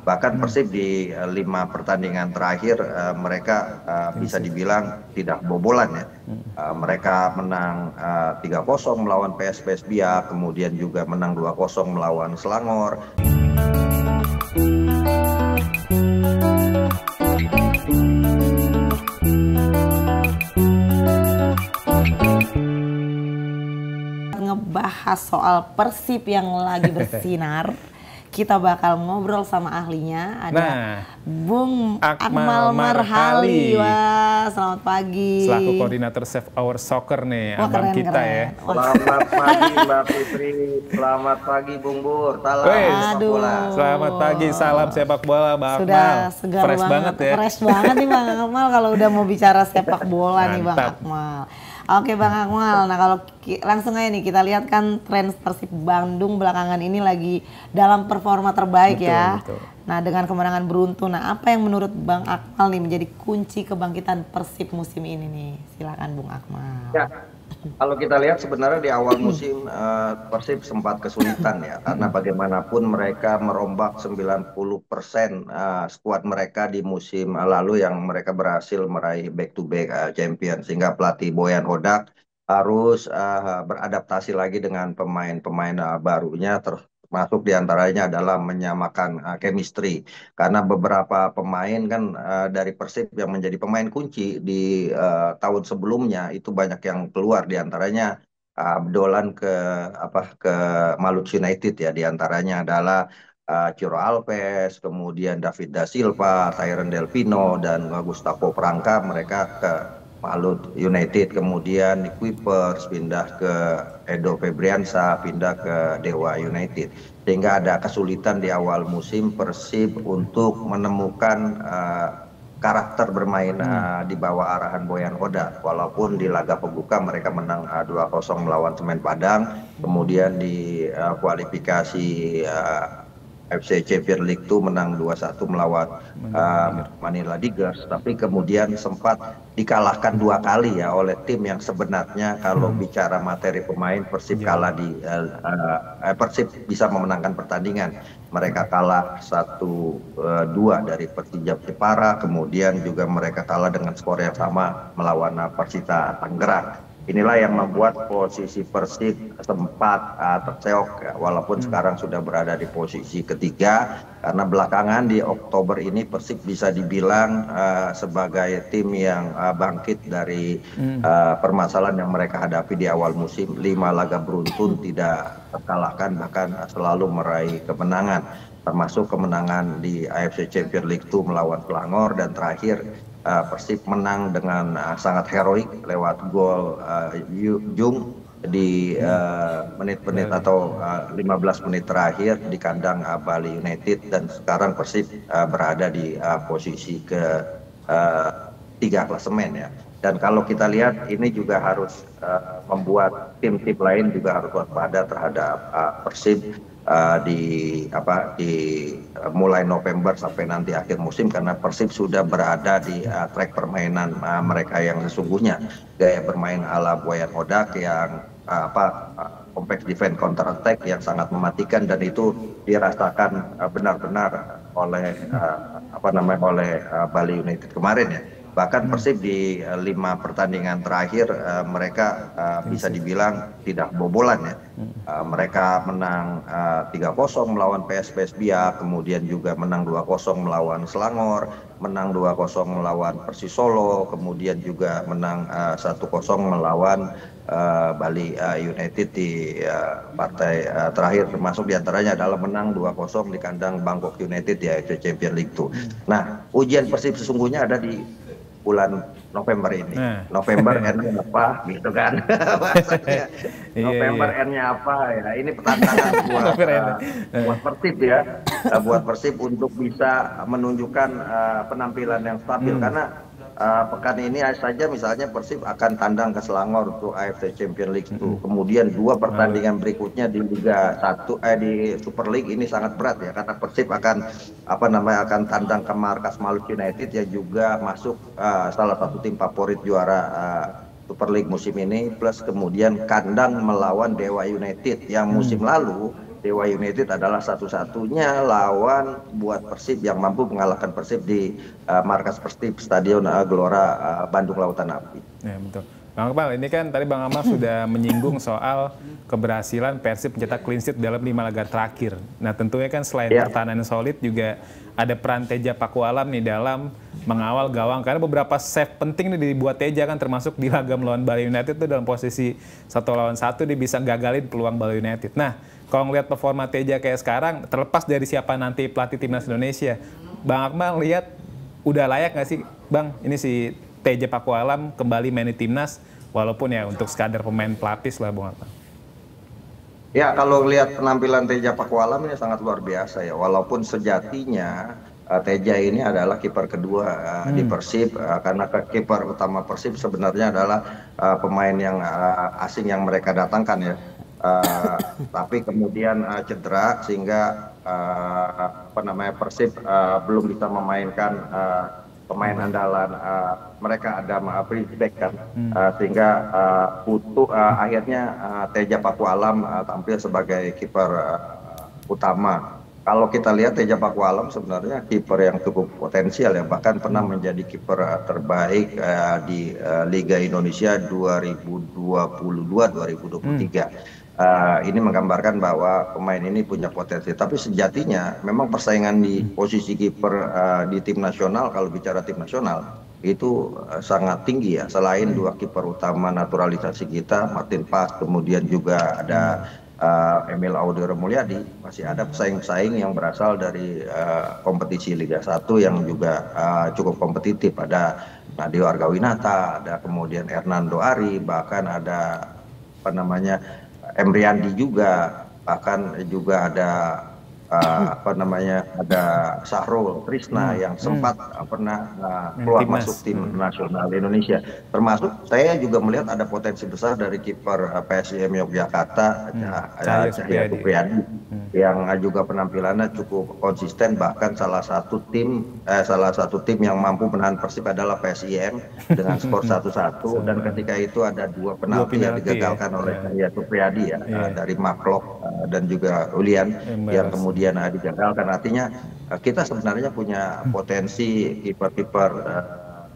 Bahkan Hmm. Persib di 5 pertandingan terakhir mereka bisa Prinsip. dibilang tidak bobolan ya. Hmm. Mereka menang 3-0 melawan PSPS Biak, kemudian juga menang 2-0 melawan Selangor. Ngebahas soal Persib yang lagi bersinar, kita bakal ngobrol sama ahlinya. Ada Nah, Bung Akmal Akmal Marhali. Marhali Wah, selamat pagi. selaku koordinator Save Our Soccer nih, Wah, abang keren kita ya. keren. Wah, Selamat pagi Mbak Putri, selamat pagi Bung Bur, salam Wes, sepak bola. selamat pagi, salam sepak bola, Bang Akmal. sudah segar Fresh banget ya. Fresh banget nih Bang Akmal kalau udah mau bicara sepak bola nih Bang Mantap. Akmal. Oke Bang Akmal, nah kalau langsung aja nih kita lihat kan tren Persib Bandung belakangan ini lagi dalam performa terbaik Betul, ya. betul. Nah dengan kemenangan beruntun, nah apa yang menurut Bang Akmal nih menjadi kunci kebangkitan Persib musim ini nih? Silakan Bung Akmal. Ya, kalau kita lihat sebenarnya di awal musim Persib sempat kesulitan ya, karena bagaimanapun mereka merombak 90% skuad mereka di musim lalu yang mereka berhasil meraih back to back champion, sehingga pelatih Boyan Hodak harus beradaptasi lagi dengan pemain-pemain barunya, termasuk diantaranya adalah menyamakan chemistry, karena beberapa pemain kan dari Persib yang menjadi pemain kunci di tahun sebelumnya itu banyak yang keluar, diantaranya Dolan ke Maluku United ya, diantaranya adalah Ciro Alves, kemudian David da Silva, Tyron Delpino, dan Gustavo Pranka, mereka ke Maluku United. Kemudian di Kuipers pindah ke Edo Febriansa, pindah ke Dewa United, sehingga ada kesulitan di awal musim Persib untuk menemukan karakter bermain di bawah arahan Boyan Hodak. Walaupun di laga pembuka mereka menang 2-0 melawan Semen Padang, kemudian di kualifikasi FC Champions League itu menang 2-1 melawan Manila Tiger. Manila Tigers, tapi kemudian sempat dikalahkan 2 kali ya oleh tim yang sebenarnya kalau bicara materi pemain Persib Jauh. kalah Persib bisa memenangkan pertandingan. Mereka kalah 1-2 dari Persija Jepara, kemudian juga mereka kalah dengan skor yang sama melawan Persita Tangerang. Inilah yang membuat posisi Persib sempat terseok ya, walaupun sekarang sudah berada di posisi ketiga, karena belakangan di Oktober ini Persib bisa dibilang sebagai tim yang bangkit dari permasalahan yang mereka hadapi di awal musim. 5 laga beruntun tidak terkalahkan, bahkan selalu meraih kemenangan, termasuk kemenangan di AFC Champions League itu melawan Selangor, dan terakhir Persib menang dengan sangat heroik lewat gol Jung di menit-menit atau 15 menit terakhir di kandang Bali United, dan sekarang Persib berada di posisi ke tiga klasemen ya. Dan kalau kita lihat ini juga harus membuat tim-tim lain juga harus waspada terhadap Persib di mulai November sampai nanti akhir musim, karena Persib sudah berada di track permainan mereka yang sesungguhnya, gaya bermain ala Boyan Hodak yang compact defense counter attack yang sangat mematikan, dan itu dirasakan benar-benar oleh Bali United kemarin ya. Bahkan Persib di 5 pertandingan terakhir mereka bisa dibilang tidak bobolan ya. Mereka menang 3-0 melawan PSPS Biak, kemudian juga menang 2-0 melawan Selangor, menang 2-0 melawan Persis Solo, kemudian juga menang 1-0 melawan Bali United di partai terakhir, termasuk diantaranya adalah menang 2-0 di kandang Bangkok United di AFC Champions League 2. Nah, ujian Persib sesungguhnya ada di bulan November ini. November N-nya apa gitu kan bahasanya. November N-nya apa ya, ini tantangan buat Persib ya, buat Persib untuk bisa menunjukkan penampilan yang stabil, karena pekan ini saja misalnya Persib akan tandang ke Selangor untuk AFC Champions League itu. Kemudian 2 pertandingan berikutnya di Liga 1 di Super League ini sangat berat ya, karena Persib akan akan tandang ke markas Maluku United yang juga masuk salah satu tim favorit juara Super League musim ini, plus kemudian kandang melawan Dewa United yang musim lalu Dewa United adalah satu-satunya lawan buat Persib yang mampu mengalahkan Persib di markas Persib Stadion Gelora Bandung Lautan Api. Ya, betul. Bang Akmal, ini kan tadi Bang Akmal sudah menyinggung soal keberhasilan Persib mencetak clean sheet dalam 5 laga terakhir. Nah, tentunya kan selain pertahanan yang solid juga ada peran Teja Pakualam nih dalam mengawal gawang. Karena beberapa save penting nih dibuat Teja kan, termasuk di laga melawan Bali United itu dalam posisi 1 lawan 1 dia bisa gagalin peluang Bali United. Nah, kalau ngelihat performa Teja kayak sekarang, terlepas dari siapa nanti pelatih timnas Indonesia, Bang Akmal lihat udah layak nggak sih, Bang, ini si Teja Pakualam kembali main di timnas, walaupun ya untuk sekadar pemain pelapis lah, Bang Akmal. Ya, kalau lihat penampilan Teja Pakualam ini sangat luar biasa ya, walaupun sejatinya Teja ini adalah kiper kedua di Persib, karena kiper utama Persib sebenarnya adalah pemain yang asing yang mereka datangkan ya. Tapi kemudian cedera sehingga Persib belum bisa memainkan pemain andalan mereka, ada Prisbeck kan, sehingga akhirnya Teja Pakualam tampil sebagai kiper utama. Kalau kita lihat Teja Pakualam sebenarnya kiper yang cukup potensial ya, bahkan pernah menjadi kiper terbaik di Liga Indonesia 2022-2023. Ini menggambarkan bahwa pemain ini punya potensi, tapi sejatinya memang persaingan di posisi kiper di tim nasional, kalau bicara tim nasional itu sangat tinggi ya. Selain dua kiper utama naturalisasi kita, Martin Pas, kemudian juga ada Emil Audero Mulyadi, masih ada pesaing-pesaing yang berasal dari kompetisi Liga 1 yang juga cukup kompetitif. Ada Nadio Argawinata, ada kemudian Hernando Ari, bahkan ada Emriandi juga, bahkan juga ada ada Sahrul Trisna yang sempat pernah keluar masuk tim nasional Indonesia. Termasuk saya juga melihat ada potensi besar dari kiper PSIM Yogyakarta, Cahya Supriyadi, yang juga penampilannya cukup konsisten. Bahkan salah satu tim yang mampu menahan Persib adalah PSIM dengan skor 1-1, dan ketika itu ada dua penalti yang digagalkan oleh Cahya Supriyadi dari Maklok dan juga Ulian yang kemudian digagalkan. Artinya kita sebenarnya punya potensi kiper-kiper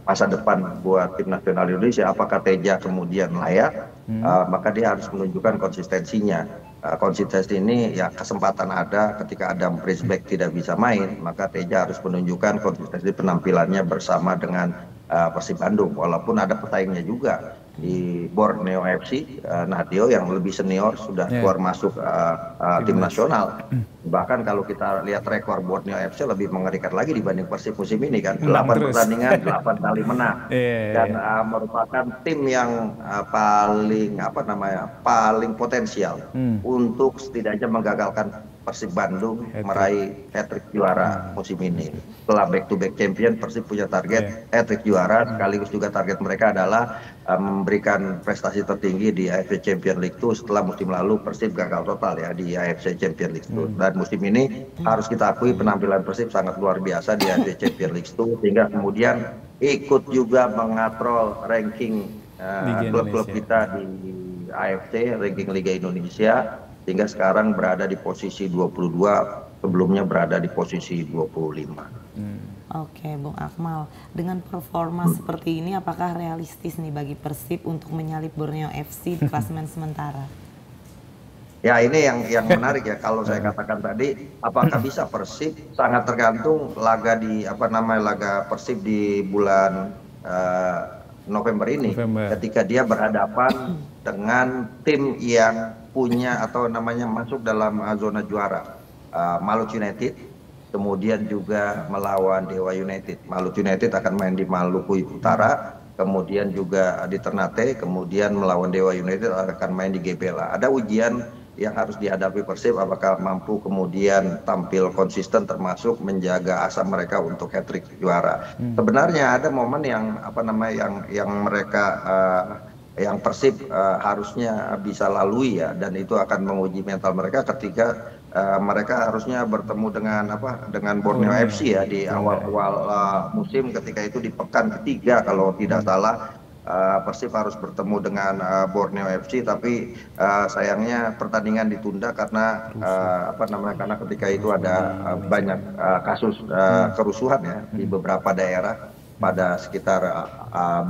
masa depan buat tim nasional Indonesia. Apakah Teja kemudian layak? Maka dia harus menunjukkan konsistensinya. Konsistensi ini ya kesempatan ada, ketika Adam Prisbeck tidak bisa main, maka Teja harus menunjukkan konsistensi penampilannya bersama dengan Persib Bandung. Walaupun ada pesaingnya juga di Borneo FC, Nadio yang lebih senior sudah keluar masuk tim nasional. Bahkan kalau kita lihat rekor Borneo FC lebih mengerikan lagi dibanding Persib musim ini kan, 8 pertandingan 8 kali menang, dan merupakan tim yang paling potensial untuk setidaknya menggagalkan Persib Bandung meraih hat-trick juara musim ini. Setelah back-to-back champion, Persib punya target hat-trick juara, sekaligus juga target mereka adalah memberikan prestasi tertinggi di AFC Champions League 2. Setelah musim lalu Persib gagal total ya di AFC Champions League 2. Dan musim ini harus kita akui penampilan Persib sangat luar biasa di AFC Champions League 2, sehingga kemudian ikut juga mengatrol ranking klub-klub kita di AFC, ranking Liga Indonesia, sehingga sekarang berada di posisi 22, sebelumnya berada di posisi 25. Oke, Bung Akmal, dengan performa seperti ini apakah realistis nih bagi Persib untuk menyalip Borneo FC di klasemen sementara? Ya, ini yang menarik ya. Kalau saya katakan tadi, apakah bisa Persib, sangat tergantung laga Persib di bulan November ini, ketika dia berhadapan dengan tim yang punya atau masuk dalam zona juara, Maluku United, kemudian juga melawan Dewa United. Maluku United akan main di Maluku Utara, kemudian juga di Ternate, kemudian melawan Dewa United akan main di Gebela. Ada ujian yang harus dihadapi Persib, apakah mampu kemudian tampil konsisten termasuk menjaga asa mereka untuk hat-trick juara. Sebenarnya ada momen yang yang Persib harusnya bisa lalui ya, dan itu akan menguji mental mereka ketika mereka harusnya bertemu dengan Borneo FC ya di awal-awal musim, ketika itu di pekan ketiga kalau tidak salah, Persib harus bertemu dengan Borneo FC, tapi sayangnya pertandingan ditunda karena karena ketika itu ada banyak kasus kerusuhan ya di beberapa daerah pada sekitar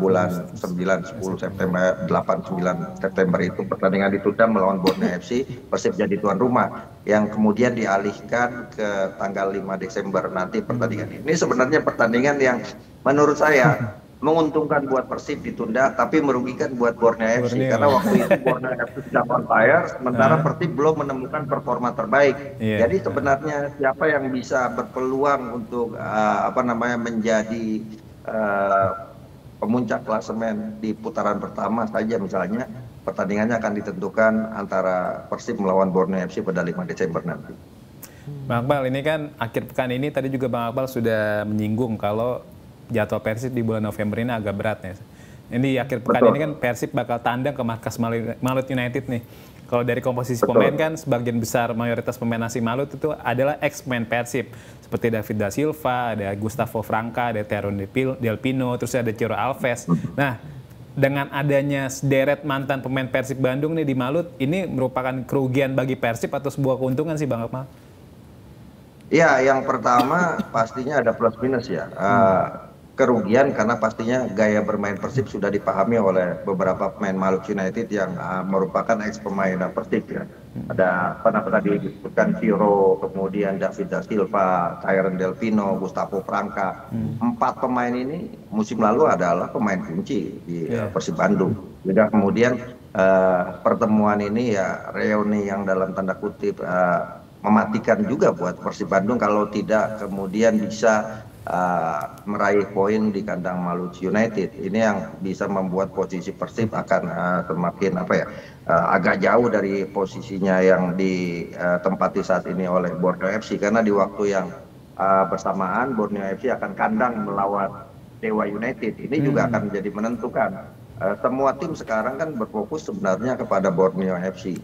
bulan 9, 10 September, 8, 9 September itu pertandingan ditunda melawan Borneo FC, Persib jadi tuan rumah yang kemudian dialihkan ke tanggal 5 Desember nanti pertandingan ini. Ini sebenarnya pertandingan yang menurut saya menguntungkan buat Persib ditunda, tapi merugikan buat Borneo FC karena waktu itu Borneo FC sedang on fire, sementara Persib belum menemukan performa terbaik. Jadi sebenarnya siapa yang bisa berpeluang untuk menjadi pemuncak klasemen di putaran pertama saja misalnya, pertandingannya akan ditentukan antara Persib melawan Borneo FC pada 5 Desember nanti. Bang Akmal, ini kan akhir pekan ini tadi juga Bang Akmal sudah menyinggung kalau jadwal Persib di bulan November ini agak berat ya. Ini di akhir pekan ini kan Persib bakal tandang ke markas Malut United nih. Kalau dari komposisi pemain kan sebagian besar mayoritas pemain asing Malut itu adalah ex-pemain Persib. Seperti David da Silva, ada Gustavo Franca, ada Teron Del Pino, terus ada Ciro Alves. Nah, dengan adanya sederet mantan pemain Persib Bandung nih di Malut, ini merupakan kerugian bagi Persib atau sebuah keuntungan sih Bang Akmal? Ya, yang pertama pastinya ada plus minus ya. Kerugian karena pastinya gaya bermain Persib sudah dipahami oleh beberapa pemain Malut United yang merupakan ex pemain Persib ya. Ada tadi disebutkan Ciro, kemudian David da Silva, Tyron Del Pino, Gustavo Franca. 4 pemain ini musim lalu adalah pemain kunci di Persib Bandung. Juga kemudian pertemuan ini ya reuni yang dalam tanda kutip mematikan juga buat Persib Bandung kalau tidak kemudian bisa meraih poin di kandang Malut United. Ini yang bisa membuat posisi Persib akan semakin agak jauh dari posisinya yang ditempati saat ini oleh Borneo FC, karena di waktu yang bersamaan Borneo FC akan kandang melawan Dewa United. Ini juga akan menjadi menentukan. Semua tim sekarang kan berfokus sebenarnya kepada Borneo FC.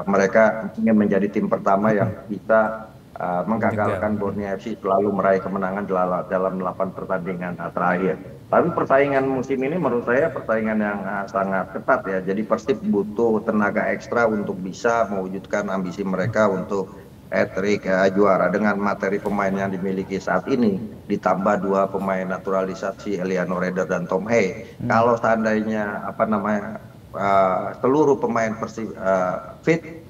Mereka ingin menjadi tim pertama yang bisa menggagalkan Borneo FC selalu meraih kemenangan dalam 8 pertandingan terakhir. Tapi persaingan musim ini menurut saya persaingan yang sangat ketat ya. Jadi Persib butuh tenaga ekstra untuk bisa mewujudkan ambisi mereka untuk hat-trick juara dengan materi pemain yang dimiliki saat ini, ditambah 2 pemain naturalisasi Eliano Reder dan Tom Hey. Kalau seandainya seluruh pemain Persib fit,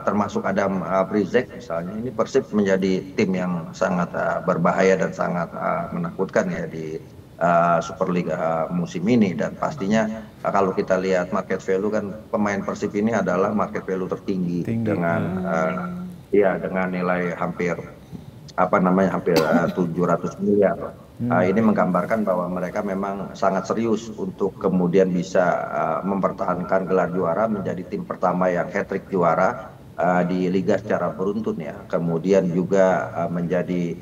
termasuk Adam Brizek misalnya, ini Persib menjadi tim yang sangat berbahaya dan sangat menakutkan ya di Superliga musim ini. Dan pastinya kalau kita lihat market value kan pemain Persib ini adalah market value tertinggi dengan nilai hampir 700 miliar. Ini menggambarkan bahwa mereka memang sangat serius untuk kemudian bisa mempertahankan gelar juara, menjadi tim pertama yang hat-trick juara di liga secara beruntun ya. Kemudian juga menjadi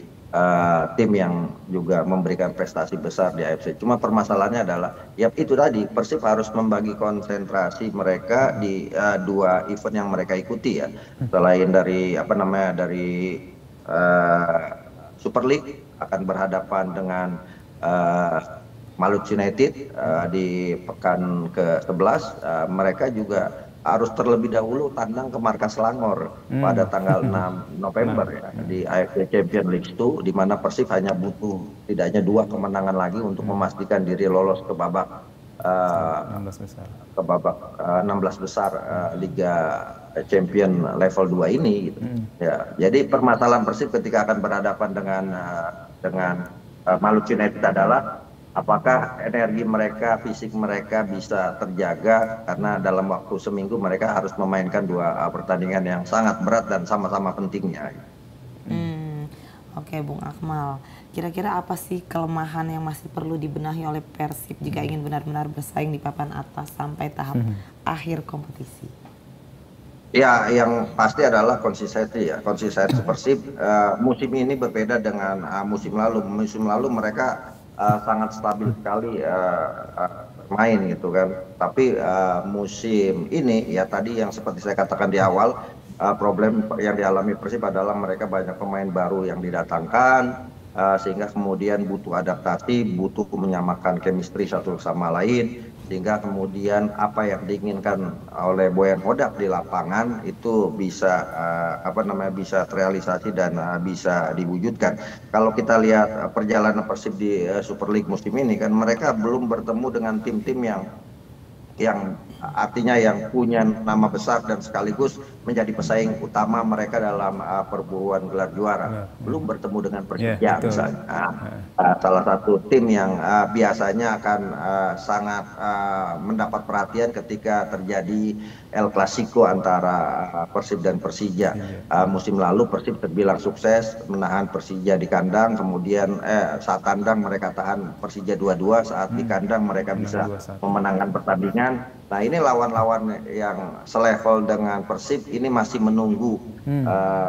tim yang juga memberikan prestasi besar di AFC. Cuma permasalahannya adalah ya itu tadi, Persib harus membagi konsentrasi mereka di 2 event yang mereka ikuti ya. Selain dari Super League akan berhadapan dengan Malut United di pekan ke-11. Mereka juga harus terlebih dahulu tandang ke markas Selangor pada tanggal 6 November ya, di AFC Champions League 2, di mana Persib hanya butuh tidaknya 2 kemenangan lagi untuk memastikan diri lolos ke babak 16 besar Liga Champion level 2 ini gitu. Ya, jadi permasalahan Persib ketika akan berhadapan dengan Malut United adalah apakah energi mereka, fisik mereka bisa terjaga, karena dalam waktu seminggu mereka harus memainkan 2 pertandingan yang sangat berat dan sama-sama pentingnya. Oke, Bung Akmal, kira-kira apa sih kelemahan yang masih perlu dibenahi oleh Persib jika ingin benar-benar bersaing di papan atas sampai tahap akhir kompetisi? Ya, yang pasti adalah konsistensi ya. Konsistensi Persib musim ini berbeda dengan musim lalu. Musim lalu mereka sangat stabil sekali bermain gitu kan. Tapi musim ini ya tadi yang seperti saya katakan di awal, problem yang dialami Persib adalah mereka banyak pemain baru yang didatangkan, sehingga kemudian butuh adaptasi, butuh menyamakan chemistry satu sama lain, sehingga kemudian apa yang diinginkan oleh Boyan Hodak di lapangan itu bisa bisa terrealisasi dan bisa diwujudkan. Kalau kita lihat perjalanan Persib di Super League musim ini kan mereka belum bertemu dengan tim-tim yang artinya yang punya nama besar dan sekaligus menjadi pesaing utama mereka dalam perburuan gelar juara. Belum bertemu dengan Persija misalnya. Salah satu tim yang biasanya akan sangat mendapat perhatian ketika terjadi El Clasico antara Persib dan Persija. Musim lalu Persib terbilang sukses menahan Persija di kandang, kemudian saat tandang mereka tahan Persija 2-2, saat di kandang mereka bisa memenangkan pertandingan. Nah ini lawan-lawan yang selevel dengan Persib ini masih menunggu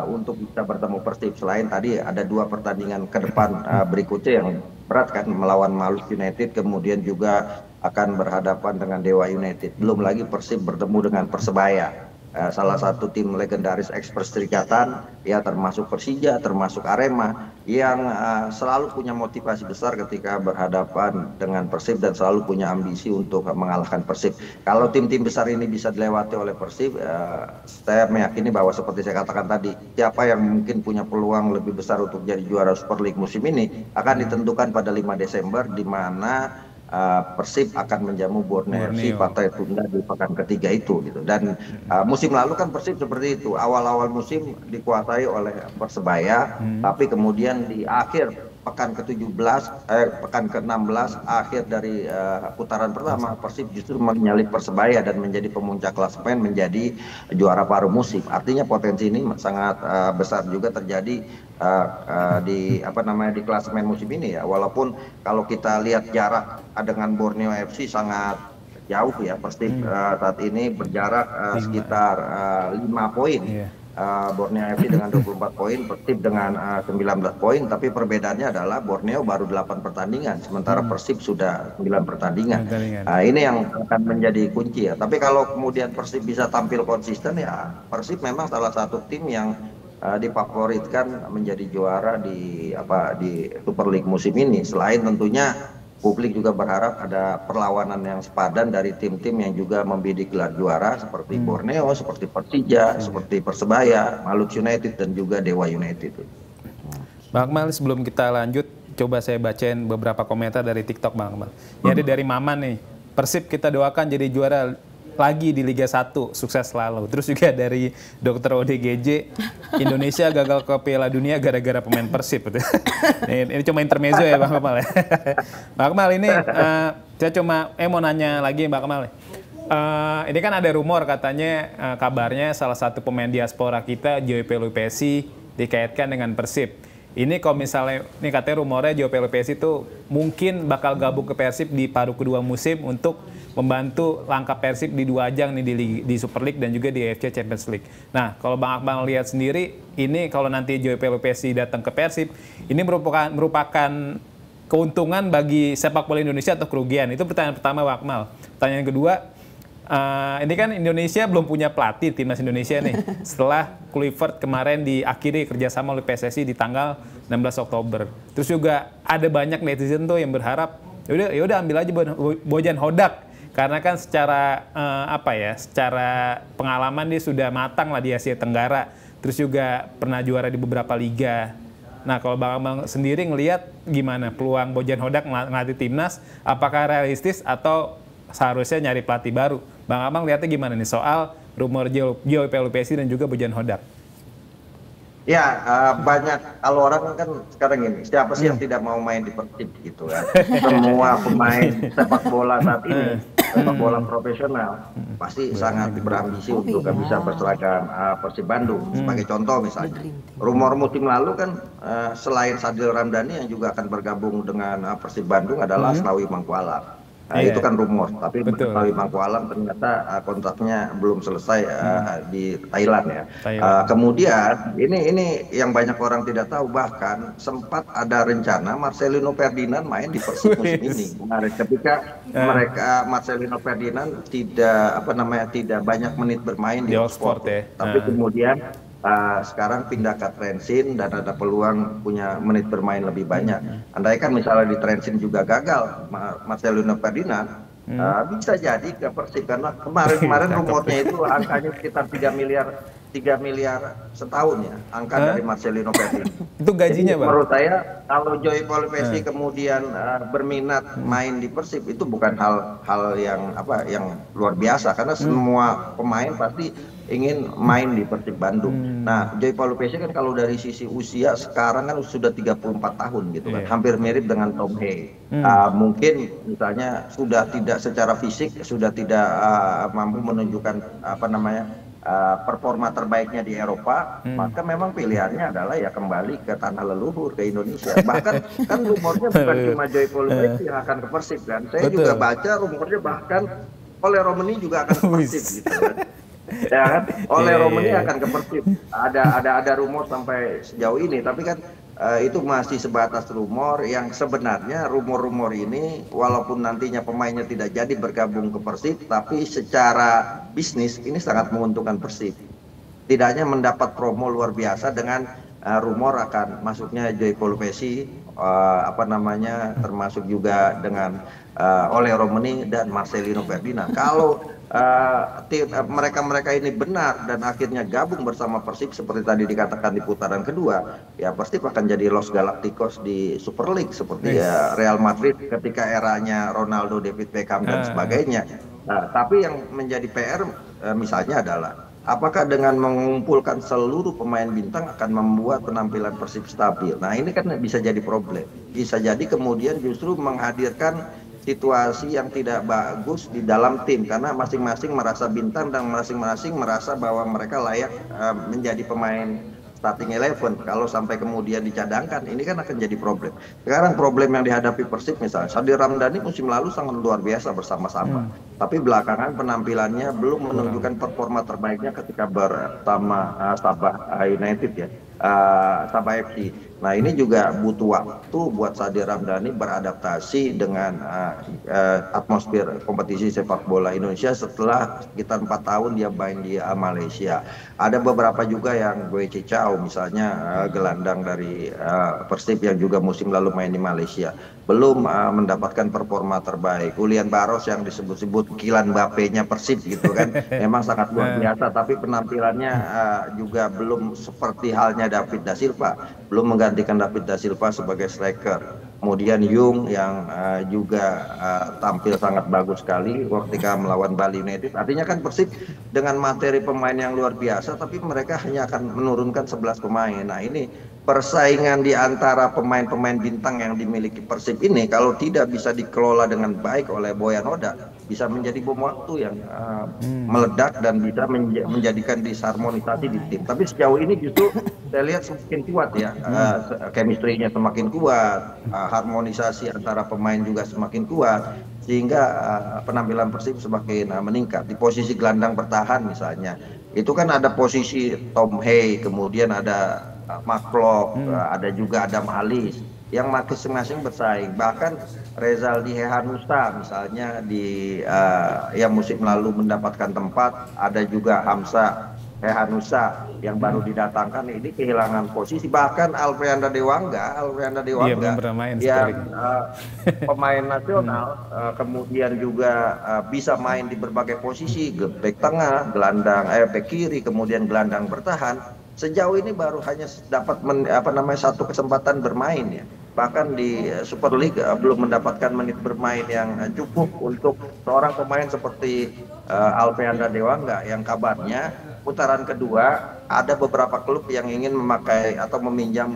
untuk bisa bertemu Persib. Selain tadi ada 2 pertandingan ke depan berikutnya yang berat kan, melawan Maluku United, kemudian juga akan berhadapan dengan Dewa United. Belum lagi Persib bertemu dengan Persebaya. Salah satu tim legendaris ex-Perserikatan, ya termasuk Persija, termasuk Arema, yang selalu punya motivasi besar ketika berhadapan dengan Persib dan selalu punya ambisi untuk mengalahkan Persib. Kalau tim-tim besar ini bisa dilewati oleh Persib, saya meyakini bahwa seperti saya katakan tadi, siapa yang mungkin punya peluang lebih besar untuk jadi juara Super League musim ini akan ditentukan pada 5 Desember, di mana Persib akan menjamu Borneo FC partai tunda di pekan ketiga itu gitu. Dan musim lalu kan Persib seperti itu, awal-awal musim dikuasai oleh Persebaya, tapi kemudian di akhir pekan ke-17, pekan ke-16 akhir dari putaran pertama Persib justru menyalip Persebaya dan menjadi pemuncak klasemen, menjadi juara paruh musim. Artinya potensi ini sangat besar juga terjadi di klasemen musim ini ya. Walaupun kalau kita lihat jarak dengan Borneo FC sangat jauh ya, Persib saat ini berjarak sekitar 5 poin. Borneo FC dengan 24 poin, Persib dengan 19 poin, tapi perbedaannya adalah Borneo baru 8 pertandingan, sementara Persib sudah 9 pertandingan. Ini yang akan menjadi kunci ya. Tapi kalau kemudian Persib bisa tampil konsisten ya, Persib memang salah satu tim yang difavoritkan menjadi juara di Super League musim ini. Selain tentunya publik juga berharap ada perlawanan yang sepadan dari tim-tim yang juga membidik gelar juara seperti Borneo, seperti Persija, seperti Persebaya, Maluku United, dan juga Dewa United. Bang Akmal, sebelum kita lanjut, coba saya bacain beberapa komentar dari TikTok Bang Akmal. Ini ada dari Maman nih, Persib kita doakan jadi juara lagi di Liga 1, sukses selalu. Terus juga dari Dr. ODGJ, Indonesia gagal ke Piala Dunia gara-gara pemain Persib. Ini cuma intermezzo ya Bang Akmal ya. Bang Akmal ini saya cuma mau nanya lagi Bang Akmal. Ini kan ada rumor katanya kabarnya salah satu pemain diaspora kita, Joey Pelupesi, dikaitkan dengan Persib. Ini kalau misalnya, ini katanya rumornya Joey Pelupesi itu mungkin bakal gabung ke Persib di paruh kedua musim untuk membantu langkah Persib di 2 ajang nih di Super League dan juga di AFC Champions League. Nah, kalau Bang Akmal lihat sendiri, ini kalau nanti Joey Pelupesi datang ke Persib, ini merupakan keuntungan bagi sepak bola Indonesia atau kerugian? Itu pertanyaan pertama Bang Akmal. Pertanyaan kedua, ini kan Indonesia belum punya pelatih timnas Indonesia nih. Setelah Kluivert kemarin diakhiri kerjasama oleh PSSI di tanggal 16 Oktober. Terus juga ada banyak netizen tuh yang berharap, yaudah ambil aja Bojan Hodak. Karena kan secara secara pengalaman dia sudah matang lah di Asia Tenggara. Terus juga pernah juara di beberapa liga. Nah, kalau Bang Akmal sendiri ngelihat gimana peluang Bojan Hodak ngelatih timnas? Apakah realistis atau seharusnya nyari pelatih baru? Bang Akmal lihatnya gimana nih soal rumor Joey Pelupesi dan juga Bojan Hodak? Ya, banyak. Kalau orang kan sekarang ini, siapa sih yang tidak mau main di Persib gitu kan? Semua pemain sepak bola saat ini, sepak bola profesional, pasti sangat berambisi untuk bisa berseragam Persib Bandung. Sebagai contoh misalnya, rumor musim lalu kan selain Sadil Ramdhani yang juga akan bergabung dengan Persib Bandung adalah Asnawi Mangkualam. Itu kan rumor, tapi Asnawi Mangkualam ternyata kontraknya belum selesai di Thailand ya. Kemudian ini yang banyak orang tidak tahu, bahkan sempat ada rencana Marcelino Ferdinand main di Persib musim ini. Ketika Marcelino Ferdinand tidak banyak menit bermain di Oxford, tapi kemudian sekarang pindah ke Trensin dan ada peluang punya menit bermain lebih banyak. Andai kan misalnya di Trensin juga gagal Marcelino Ferdinand, bisa jadi ke Persib karena kemarin rumornya itu angkanya sekitar 3 miliar setahun ya, angka dari Marcelino Ferdinand. Itu gajinya, Bang? Menurut saya kalau Joy Polvesi kemudian berminat main di Persib itu bukan hal yang luar biasa karena semua pemain pasti ingin main di Persib Bandung. Nah, Joy Polvesi kan kalau dari sisi usia sekarang kan sudah 34 tahun gitu kan, hampir mirip dengan Tom Hey. Mungkin misalnya sudah tidak secara fisik sudah tidak mampu menunjukkan performa terbaiknya di Eropa, maka memang pilihannya adalah ya kembali ke tanah leluhur, ke Indonesia. Bahkan kan rumornya bukan cuma Joy Polvesi yang akan ke Persib kan. Saya juga baca rumornya bahkan Ole Romeni juga akan ke Persib gitu kan. Ya kan, Ole Romeni akan ke Persib. Ada rumor sampai sejauh ini, tapi kan itu masih sebatas rumor yang sebenarnya rumor-rumor ini walaupun nantinya pemainnya tidak jadi bergabung ke Persib, tapi secara bisnis ini sangat menguntungkan Persib. Tidak hanya mendapat promo luar biasa dengan rumor akan masuknya Joy Polvesi, termasuk juga dengan Ole Romeni dan Marcelino Ferdinand. Kalau mereka ini benar dan akhirnya gabung bersama Persib seperti tadi dikatakan di putaran kedua, ya Persib akan jadi Los Galacticos di Super League seperti Real Madrid ketika eranya Ronaldo, David Beckham dan sebagainya. Nah, tapi yang menjadi PR misalnya adalah apakah dengan mengumpulkan seluruh pemain bintang akan membuat penampilan Persib stabil. Nah, ini kan bisa jadi problem. Bisa jadi kemudian justru menghadirkan situasi yang tidak bagus di dalam tim karena masing-masing merasa bintang dan masing-masing merasa bahwa mereka layak menjadi pemain starting 11. Kalau sampai kemudian dicadangkan, ini kan akan jadi problem. Sekarang problem yang dihadapi Persib misalnya, Sadir Ramdhani musim lalu sangat luar biasa bersama-sama, tapi belakangan penampilannya belum menunjukkan performa terbaiknya ketika bersama Sabah United ya, Sabah FC. Nah, ini juga butuh waktu buat Sadir Ramdhani beradaptasi dengan atmosfer kompetisi sepak bola Indonesia setelah sekitar 4 tahun dia main di Malaysia. Ada beberapa juga yang Gue Cicau misalnya gelandang dari Persib yang juga musim lalu main di Malaysia belum mendapatkan performa terbaik. Julian Barros yang disebut-sebut Kylian Mbappe-nya Persib gitu kan, memang sangat luar biasa, tapi penampilannya juga belum seperti halnya David da Silva, belum menggantikan David da Silva sebagai striker. Kemudian Yung yang juga tampil sangat bagus sekali ketika melawan Bali United. Artinya kan Persib dengan materi pemain yang luar biasa, tapi mereka hanya akan menurunkan 11 pemain. Nah, ini persaingan di antara pemain-pemain bintang yang dimiliki Persib ini kalau tidak bisa dikelola dengan baik oleh Boyan Hoda, bisa menjadi bom waktu yang meledak dan bisa menjadikan disharmonisasi di tim. Tapi sejauh ini justru saya lihat semakin kuat ya, chemistry-nya semakin kuat, harmonisasi antara pemain juga semakin kuat, sehingga penampilan Persib semakin meningkat. Di posisi gelandang bertahan misalnya, itu kan ada posisi Tom Hey, kemudian ada Maklok, ada juga Adam Alis yang masing-masing bersaing. Bahkan Rezaldi Hehanusa misalnya yang musim lalu mendapatkan tempat, ada juga Hamzah Hehanusa yang baru didatangkan ini kehilangan posisi. Bahkan Alfreanda Dewangga yang pemain nasional kemudian juga bisa main di berbagai posisi, bek tengah, gelandang bek kiri, kemudian gelandang bertahan. Sejauh ini baru hanya dapat satu kesempatan bermain ya. Bahkan di Super League belum mendapatkan menit bermain yang cukup untuk seorang pemain seperti Alfreanda Dewangga yang kabarnya putaran kedua ada beberapa klub yang ingin memakai atau meminjam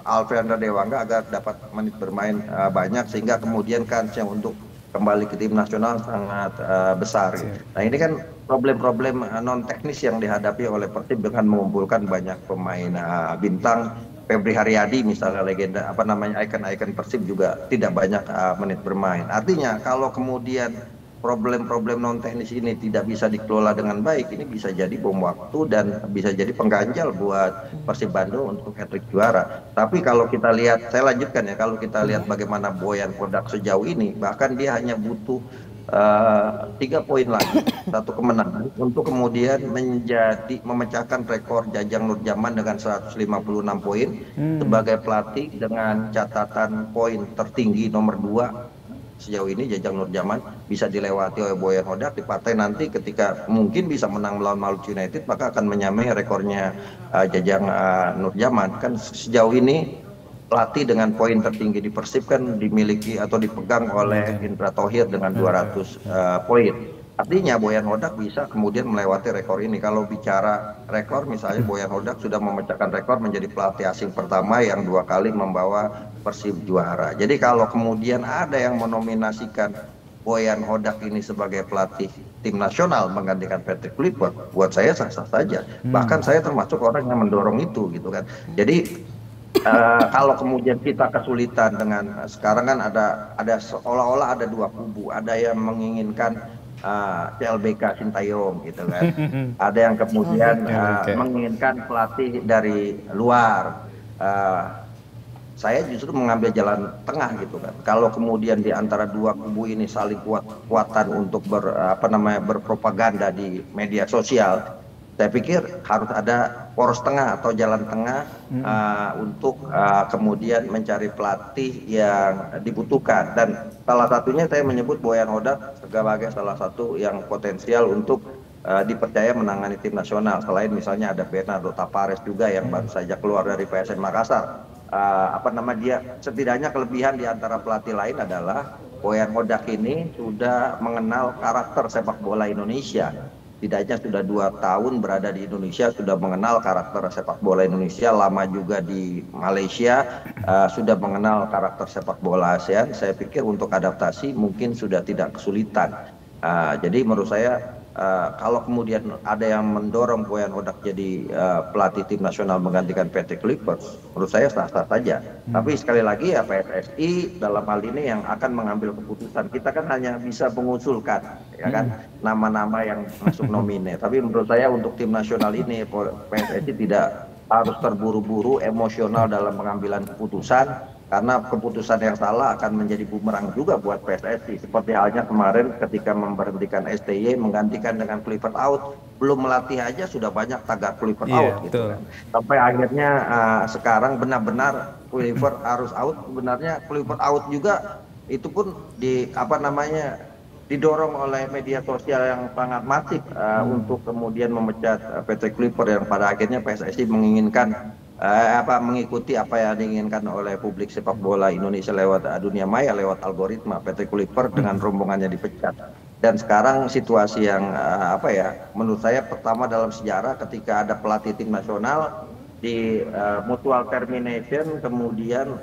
Alfreanda Dewangga agar dapat menit bermain banyak, sehingga kemudian kansnya untuk kembali ke tim nasional sangat besar. Nah, ini kan problem-problem non teknis yang dihadapi oleh Persib dengan mengumpulkan banyak pemain bintang. Febri Haryadi misalnya legenda ikon-ikon Persib juga tidak banyak menit bermain. Artinya kalau kemudian problem-problem non teknis ini tidak bisa dikelola dengan baik, ini bisa jadi bom waktu dan bisa jadi pengganjal buat Persib Bandung untuk hat-trick juara. Tapi kalau kita lihat, saya lanjutkan ya, kalau kita lihat bagaimana Boyan Hodak sejauh ini, bahkan dia hanya butuh 3 poin lagi, satu kemenangan untuk kemudian memecahkan rekor Jajang Nurjaman dengan 156 poin sebagai pelatih dengan catatan poin tertinggi nomor 2 sejauh ini. Jajang Nurjaman bisa dilewati oleh Boyan Hodak di partai nanti ketika mungkin bisa menang melawan Maluku United, maka akan menyamai rekornya Jajang Nurjaman. Kan sejauh ini pelatih dengan poin tertinggi di Persib kan dimiliki atau dipegang oleh Indra Thohir dengan 200 poin. Artinya Boyan Hodak bisa kemudian melewati rekor ini. Kalau bicara rekor, misalnya Boyan Hodak sudah memecahkan rekor menjadi pelatih asing pertama yang 2 kali membawa Persib juara. Jadi kalau kemudian ada yang menominasikan Boyan Hodak ini sebagai pelatih tim nasional menggantikan Patrick Kluivert, buat saya sah-sah saja. Bahkan saya termasuk orang yang mendorong itu gitu kan. Jadi kalau kemudian kita kesulitan dengan sekarang kan ada seolah-olah ada 2 kubu, ada yang menginginkan CLBK Sintayong gitu kan, ada yang kemudian menginginkan pelatih dari luar. Saya justru mengambil jalan tengah gitu kan. Kalau kemudian di antara 2 kubu ini saling kuat-kuatan untuk berpropaganda di media sosial, saya pikir harus ada poros tengah atau jalan tengah untuk kemudian mencari pelatih yang dibutuhkan. Dan salah satunya saya menyebut Boyan Hodak sebagai salah satu yang potensial untuk dipercaya menangani tim nasional. Selain misalnya ada Bernardo Tavares juga yang baru saja keluar dari PSM Makassar. Dia setidaknya kelebihan di antara pelatih lain adalah Boyan Hodak ini sudah mengenal karakter sepak bola Indonesia. Setidaknya sudah 2 tahun berada di Indonesia, sudah mengenal karakter sepak bola Indonesia, lama juga di Malaysia, sudah mengenal karakter sepak bola ASEAN. Saya pikir untuk adaptasi mungkin sudah tidak kesulitan. Jadi menurut saya kalau kemudian ada yang mendorong Boyan Hodak jadi pelatih tim nasional menggantikan Patrick Kluivert, menurut saya sah-sah saja. Tapi sekali lagi ya PSSI dalam hal ini yang akan mengambil keputusan. Kita kan hanya bisa mengusulkan, ya kan, nama-nama yang masuk nomine. Tapi menurut saya untuk tim nasional ini PSSI tidak harus terburu-buru emosional dalam pengambilan keputusan. Karena keputusan yang salah akan menjadi bumerang juga buat PSSI. Seperti halnya kemarin ketika memberhentikan STY menggantikan dengan Kluivert out. Belum melatih aja sudah banyak tagar Kluivert out gitu kan. Sampai akhirnya sekarang benar-benar Kluivert harus out. Sebenarnya Kluivert out juga itu pun didorong oleh media sosial yang sangat masif untuk kemudian memecat Patrick Kluivert, yang pada akhirnya PSSI menginginkan mengikuti apa yang diinginkan oleh publik sepak bola Indonesia lewat dunia maya, lewat algoritma. Patrick Kluivert dengan rombongannya dipecat. Dan sekarang situasi yang menurut saya pertama dalam sejarah ketika ada pelatih tim nasional di mutual termination, kemudian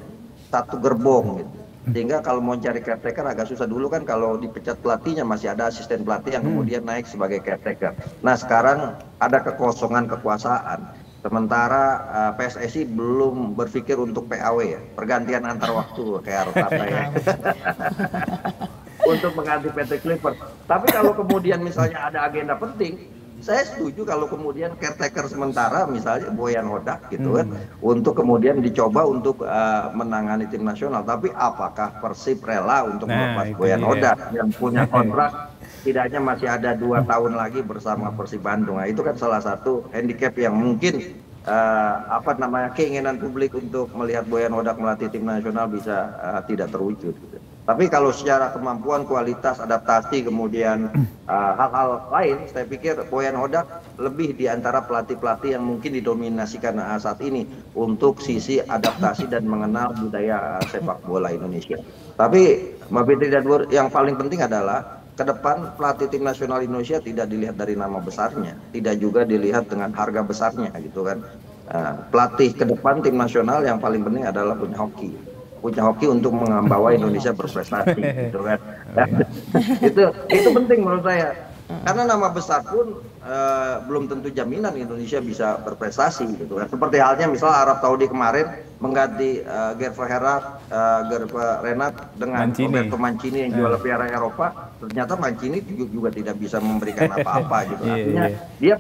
satu gerbong gitu. Sehingga kalau mau cari caretaker agak susah. Dulu kan kalau dipecat pelatihnya masih ada asisten pelatih yang kemudian naik sebagai caretaker. Nah sekarang ada kekosongan kekuasaan. Sementara PSSI belum berpikir untuk PAW ya, pergantian antar waktu kayak harus apa ya, untuk mengganti Patrick Kluivert. Tapi kalau kemudian misalnya ada agenda penting, saya setuju kalau kemudian caretaker sementara misalnya Boyan Hodak gitu kan, untuk kemudian dicoba untuk menangani tim nasional. Tapi apakah Persib rela untuk melepas Boyan Hodak yang punya kontrak setidaknya masih ada 2 tahun lagi bersama Persib Bandung? Nah, itu kan salah satu handicap yang mungkin keinginan publik untuk melihat Boyan Hodak melatih tim nasional bisa tidak terwujud. Tapi kalau secara kemampuan, kualitas, adaptasi, kemudian hal-hal lain, saya pikir Boyan Hodak lebih di antara pelatih-pelatih yang mungkin didominasikan saat ini untuk sisi adaptasi dan mengenal budaya sepak bola Indonesia. Tapi Mbak Fitri dan Nur, yang paling penting adalah ke depan pelatih tim nasional Indonesia tidak dilihat dari nama besarnya, tidak juga dilihat dengan harga besarnya gitu kan. Pelatih ke depan tim nasional yang paling penting adalah punya hoki untuk membawa Indonesia berprestasi gitu kan. Itu penting menurut saya. Karena nama besar pun belum tentu jaminan Indonesia bisa berprestasi gitu kan. Seperti halnya misal Arab Saudi kemarin mengganti Gerve Renat dengan Roberto Mancini yang juara Piala Eropa. Ternyata Mancini juga tidak bisa memberikan apa-apa gitu. Artinya dia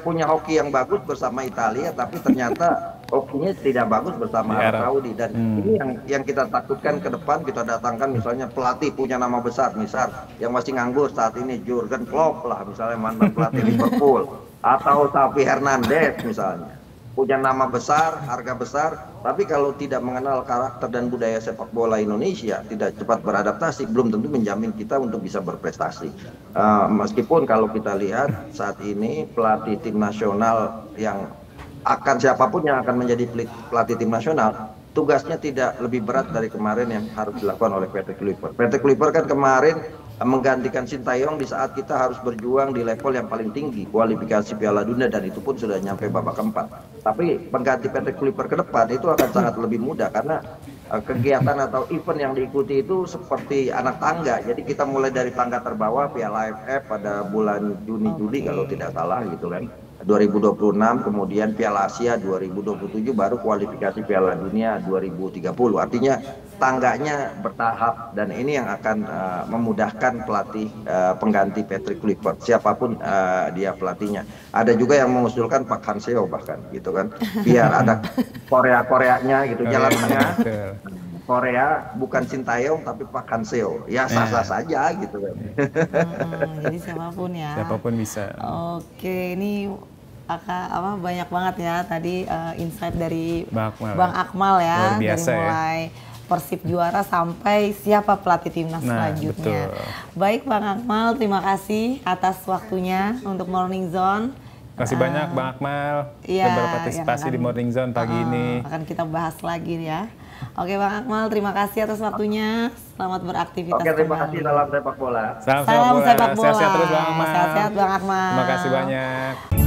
punya hoki yang bagus bersama Italia, tapi ternyata hokinya tidak bagus bersama Arab Saudi, dan ini yang kita takutkan ke depan. Kita datangkan misalnya pelatih punya nama besar, misal yang masih nganggur saat ini Jurgen Klopp lah misalnya, mantan pelatih Liverpool, atau Xavi Hernandez misalnya, punya nama besar, harga besar, tapi kalau tidak mengenal karakter dan budaya sepak bola Indonesia, tidak cepat beradaptasi, belum tentu menjamin kita untuk bisa berprestasi. Meskipun kalau kita lihat saat ini pelatih tim nasional yang siapapun yang akan menjadi pelatih tim nasional, tugasnya tidak lebih berat dari kemarin yang harus dilakukan oleh Patrick Kluivert. Patrick Kluivert kan kemarin menggantikan Sintayong di saat kita harus berjuang di level yang paling tinggi, kualifikasi Piala Dunia, dan itu pun sudah nyampe babak keempat. Tapi pengganti Patrick Kluivert ke depan itu akan sangat lebih mudah, karena kegiatan atau event yang diikuti itu seperti anak tangga. Jadi kita mulai dari tangga terbawah, Piala AFF pada bulan Juni-Juli kalau tidak salah gitu kan, 2026, kemudian Piala Asia 2027, baru kualifikasi Piala Dunia 2030. Artinya tangganya bertahap, dan ini yang akan memudahkan pelatih pengganti Patrick Kluivert, siapapun dia pelatihnya. Ada juga yang mengusulkan Pak Hanseo bahkan gitu kan, biar ada Korea-Koreanya gitu, jalan tengah. Korea bukan Sintayong tapi Pak Hanseo, ya sah-sah saja gitu kan. Jadi siapapun ya. Siapapun bisa. Oke, ini banyak banget ya tadi insight dari Bang ya. Akmal ya, Luar biasa, dari mulai Persib juara sampai siapa pelatih timnas selanjutnya. Betul. Baik Bang Akmal, terima kasih atas waktunya untuk Morning Zone. Terima kasih banyak Bang Akmal ya, sudah berpartisipasi di Morning Zone pagi ini. Akan kita bahas lagi ya. Oke Bang Akmal, terima kasih atas waktunya. Selamat beraktivitas. Oke, terima kasih. Salam sepak bola. Salam sepak bola. Sehat-sehat terus Bang Akmal. Sehat-sehat Bang Akmal. Terima kasih banyak.